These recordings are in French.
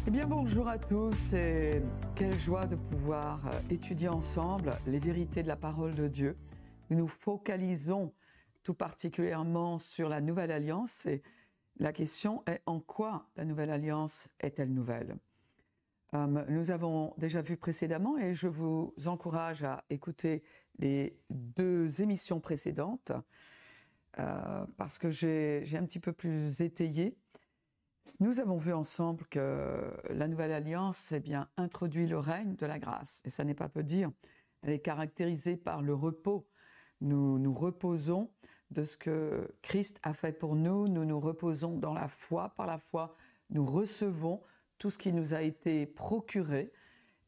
Eh bien bonjour à tous et quelle joie de pouvoir étudier ensemble les vérités de la parole de Dieu. Nous nous focalisons tout particulièrement sur la Nouvelle Alliance et la question est en quoi la Nouvelle Alliance est-elle nouvelle? Nous avons déjà vu précédemment et je vous encourage à écouter les 2 émissions précédentes parce que j'ai un petit peu plus étayé. Nous avons vu ensemble que la Nouvelle Alliance introduit le règne de la grâce. Et ça n'est pas peu dire. Elle est caractérisée par le repos. Nous nous reposons de ce que Christ a fait pour nous. Nous nous reposons dans la foi. Par la foi, nous recevons tout ce qui nous a été procuré.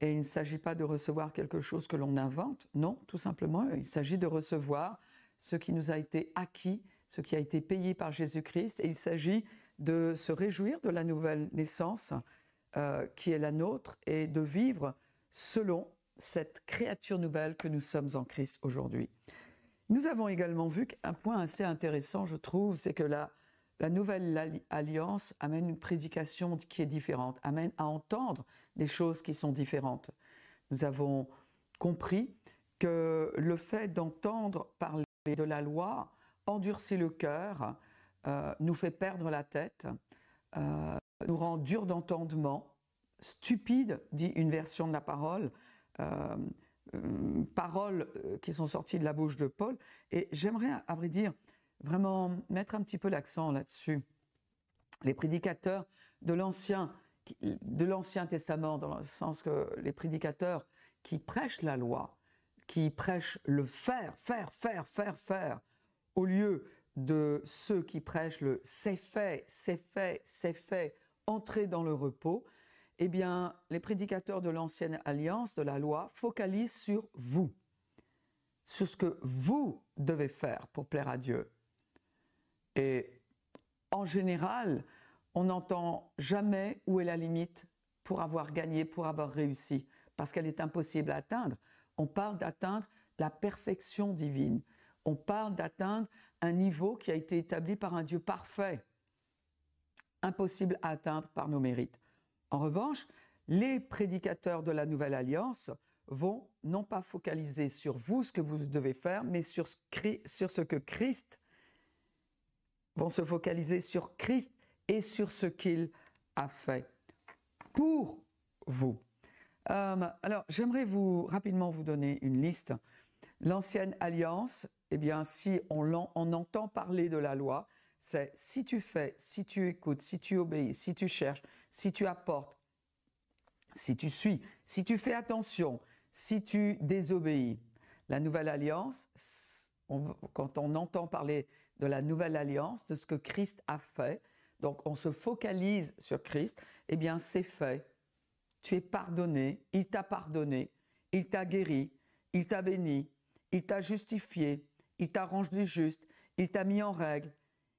Et il ne s'agit pas de recevoir quelque chose que l'on invente. Non, tout simplement, il s'agit de recevoir ce qui nous a été acquis, ce qui a été payé par Jésus-Christ. Et il s'agit de se réjouir de la nouvelle naissance qui est la nôtre et de vivre selon cette créature nouvelle que nous sommes en Christ aujourd'hui. Nous avons également vu qu'un point assez intéressant, je trouve, c'est que la nouvelle alliance amène une prédication qui est différente, amène à entendre des choses qui sont différentes. Nous avons compris que le fait d'entendre parler de la loi endurcit le cœur, nous fait perdre la tête, nous rend dur d'entendement, stupide, dit une version de la parole, paroles qui sont sorties de la bouche de Paul. Et j'aimerais, à vrai dire, vraiment mettre un petit peu l'accent là-dessus. Les prédicateurs de l'Ancien Testament, dans le sens que les prédicateurs qui prêchent la loi, qui prêchent le faire, au lieu de ceux qui prêchent le c'est fait, entrer dans le repos, eh bien, les prédicateurs de l'Ancienne Alliance, de la loi, focalisent sur vous, sur ce que vous devez faire pour plaire à Dieu. Et en général, on n'entend jamais où est la limite pour avoir gagné, pour avoir réussi, parce qu'elle est impossible à atteindre. On parle d'atteindre la perfection divine. On parle d'atteindre un niveau qui a été établi par un Dieu parfait, impossible à atteindre par nos mérites. En revanche, les prédicateurs de la Nouvelle Alliance vont non pas focaliser sur vous, ce que vous devez faire, mais sur ce que Christ, vont se focaliser sur Christ et sur ce qu'il a fait pour vous. Alors, j'aimerais rapidement vous donner une liste. L'Ancienne Alliance, eh bien, si on entend parler de la loi, c'est si tu fais, si tu écoutes, si tu obéis, si tu cherches, si tu apportes, si tu suis, si tu fais attention, si tu désobéis. La Nouvelle Alliance, quand on entend parler de la Nouvelle Alliance, de ce que Christ a fait, donc on se focalise sur Christ, eh bien, c'est fait. Tu es pardonné, il t'a pardonné, il t'a guéri, il t'a béni, il t'a justifié, il t'a rendu juste, il t'a mis en règle,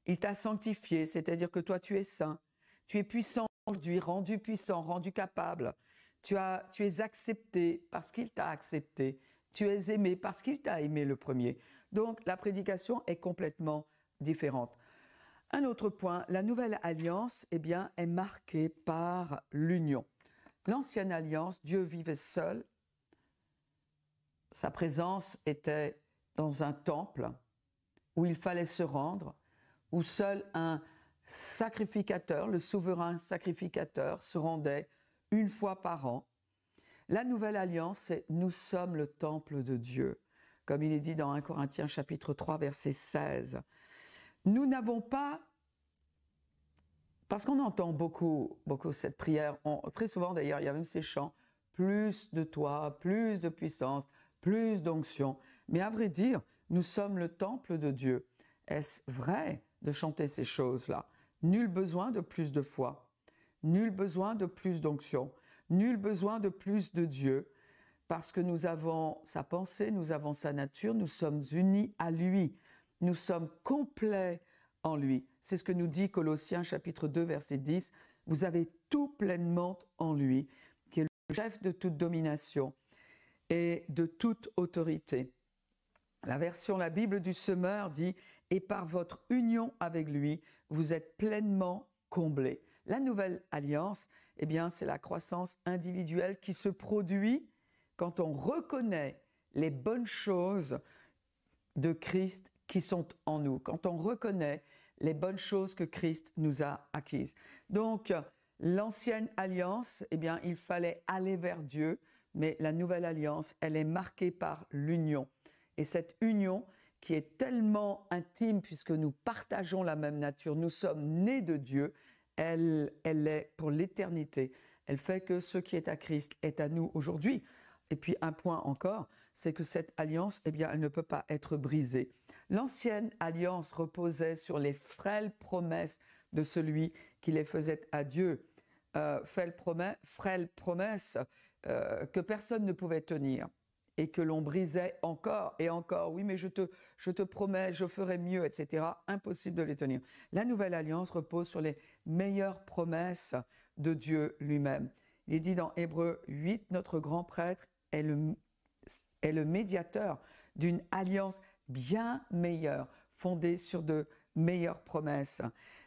il t'a sanctifié, c'est-à-dire que toi tu es saint, tu es puissant aujourd'hui, rendu puissant, rendu capable, tu es accepté parce qu'il t'a accepté, tu es aimé parce qu'il t'a aimé le premier. Donc la prédication est complètement différente. Un autre point, la Nouvelle Alliance est marquée par l'union. L'Ancienne Alliance, Dieu vivait seul. Sa présence était dans un temple où il fallait se rendre, où seul un sacrificateur, le souverain sacrificateur, se rendait une fois par an. La Nouvelle Alliance, c'est « nous sommes le temple de Dieu », comme il est dit dans 1 Corinthiens chapitre 3, verset 16. Nous n'avons pas... Parce qu'on entend beaucoup cette prière, très souvent d'ailleurs, il y a même ces chants, plus de toi, plus de puissance, plus d'onction. Mais à vrai dire, nous sommes le temple de Dieu. Est-ce vrai de chanter ces choses-là? Nul besoin de plus de foi, nul besoin de plus d'onction, nul besoin de plus de Dieu, parce que nous avons sa pensée, nous avons sa nature, nous sommes unis à lui, nous sommes complets en lui. C'est ce que nous dit Colossiens chapitre 2 verset 10. Vous avez tout pleinement en lui, qui est le chef de toute domination et de toute autorité. La Bible du Semeur dit « Et par votre union avec lui, vous êtes pleinement comblés. » La nouvelle alliance, eh bien, c'est la croissance individuelle qui se produit quand on reconnaît les bonnes choses de Christ qui sont en nous, quand on reconnaît les bonnes choses que Christ nous a acquises. Donc, l'ancienne alliance, eh bien, il fallait aller vers Dieu, mais la nouvelle alliance, elle est marquée par l'union. Et cette union qui est tellement intime puisque nous partageons la même nature, nous sommes nés de Dieu, elle est pour l'éternité. Elle fait que ce qui est à Christ est à nous aujourd'hui. Et puis un point encore, c'est que cette alliance, eh bien, elle ne peut pas être brisée. L'ancienne alliance reposait sur les frêles promesses de celui qui les faisait à Dieu. Frêles promesses que personne ne pouvait tenir et que l'on brisait encore et encore. Oui, mais je te promets, je ferai mieux, etc. Impossible de les tenir. La nouvelle alliance repose sur les meilleures promesses de Dieu lui-même. Il est dit dans Hébreux 8, notre grand prêtre est le médiateur d'une alliance bien meilleure, fondée sur de meilleures promesses.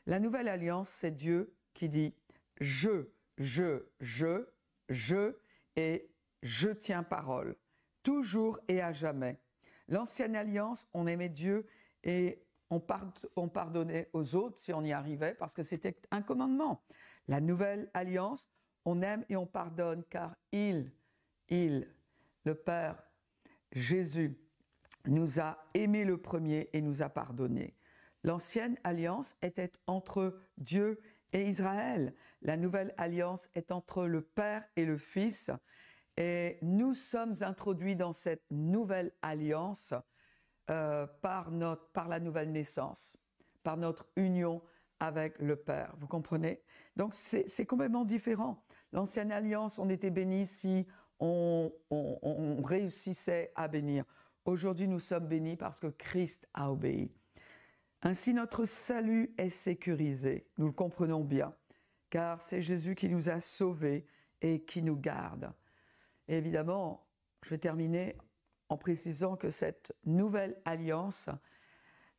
La nouvelle alliance, c'est Dieu qui dit « je, et je tiens parole ». Toujours et à jamais. L'ancienne alliance, on aimait Dieu et on pardonnait aux autres si on y arrivait parce que c'était un commandement. La nouvelle alliance, on aime et on pardonne car le Père, Jésus, nous a aimés le premier et nous a pardonné. L'ancienne alliance était entre Dieu et Israël. La nouvelle alliance est entre le Père et le Fils. Et nous sommes introduits dans cette nouvelle alliance par la nouvelle naissance, par notre union avec le Père. Vous comprenez? Donc c'est complètement différent. L'ancienne alliance, on était bénis si on réussissait à bénir. Aujourd'hui, nous sommes bénis parce que Christ a obéi. Ainsi, notre salut est sécurisé. Nous le comprenons bien, car c'est Jésus qui nous a sauvés et qui nous garde. Et évidemment, je vais terminer en précisant que cette nouvelle alliance,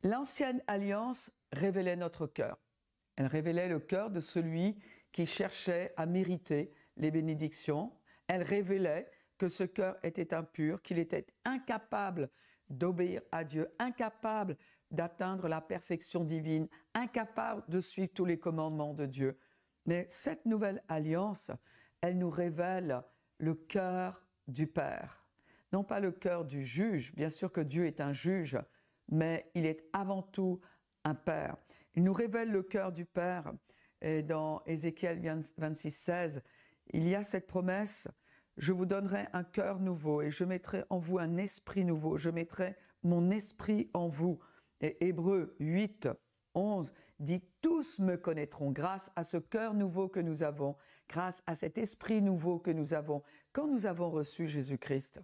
l'ancienne alliance révélait notre cœur. Elle révélait le cœur de celui qui cherchait à mériter les bénédictions. Elle révélait que ce cœur était impur, qu'il était incapable d'obéir à Dieu, incapable d'atteindre la perfection divine, incapable de suivre tous les commandements de Dieu. Mais cette nouvelle alliance, elle nous révèle le cœur du Père. Non pas le cœur du juge, bien sûr que Dieu est un juge, mais il est avant tout un Père. Il nous révèle le cœur du Père. Et dans Ézéchiel 26, 16, il y a cette promesse, « Je vous donnerai un cœur nouveau et je mettrai en vous un esprit nouveau. Je mettrai mon esprit en vous. » Et Hébreux 8, 11 dit « Tous me connaîtront grâce à ce cœur nouveau que nous avons, grâce à cet esprit nouveau que nous avons. » Quand nous avons reçu Jésus-Christ,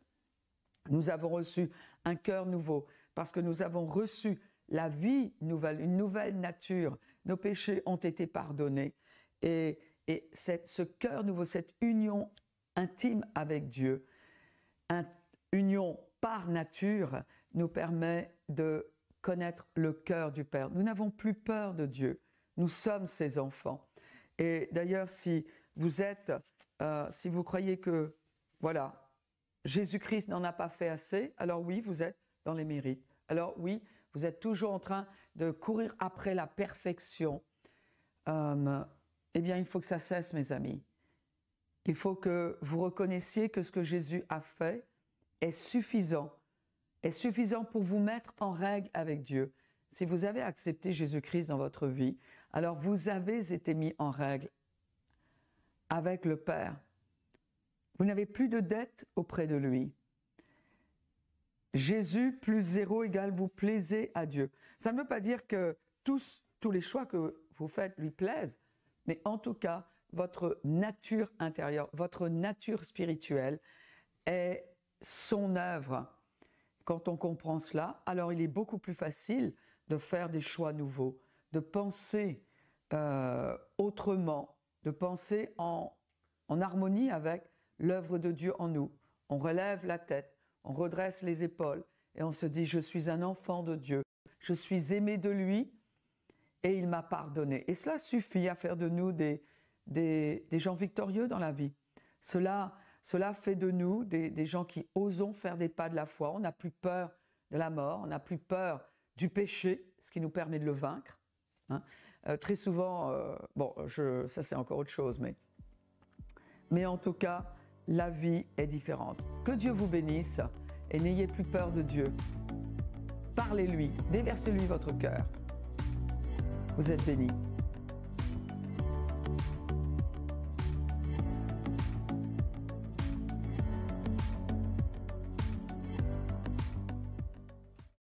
nous avons reçu un cœur nouveau parce que nous avons reçu la vie nouvelle, une nouvelle nature. Nos péchés ont été pardonnés. Et ce cœur nouveau, cette union intime avec Dieu, union par nature, nous permet de connaître le cœur du Père. Nous n'avons plus peur de Dieu. Nous sommes ses enfants. Et d'ailleurs, si vous croyez que, voilà, Jésus-Christ n'en a pas fait assez, alors oui, vous êtes dans les mérites. Alors oui, vous êtes toujours en train de courir après la perfection. Eh bien, il faut que ça cesse, mes amis. Il faut que vous reconnaissiez que ce que Jésus a fait est suffisant pour vous mettre en règle avec Dieu. Si vous avez accepté Jésus-Christ dans votre vie, alors vous avez été mis en règle avec le Père. Vous n'avez plus de dette auprès de lui. Jésus plus 0 égale vous plaisez à Dieu. Ça ne veut pas dire que tous les choix que vous faites lui plaisent, mais en tout cas, votre nature intérieure, votre nature spirituelle est son œuvre. Quand on comprend cela, alors il est beaucoup plus facile de faire des choix nouveaux, de penser autrement, de penser en harmonie avec l'œuvre de Dieu en nous. On relève la tête, on redresse les épaules et on se dit « Je suis un enfant de Dieu, je suis aimé de lui et il m'a pardonné. Et cela suffit à faire de nous des gens victorieux dans la vie. Cela fait de nous des gens qui osons faire des pas de la foi. On n'a plus peur de la mort, on n'a plus peur du péché, ce qui nous permet de le vaincre. Hein. Très souvent, ça c'est encore autre chose, mais en tout cas, la vie est différente. Que Dieu vous bénisse et n'ayez plus peur de Dieu. Parlez-lui, déversez-lui votre cœur. Vous êtes bénis.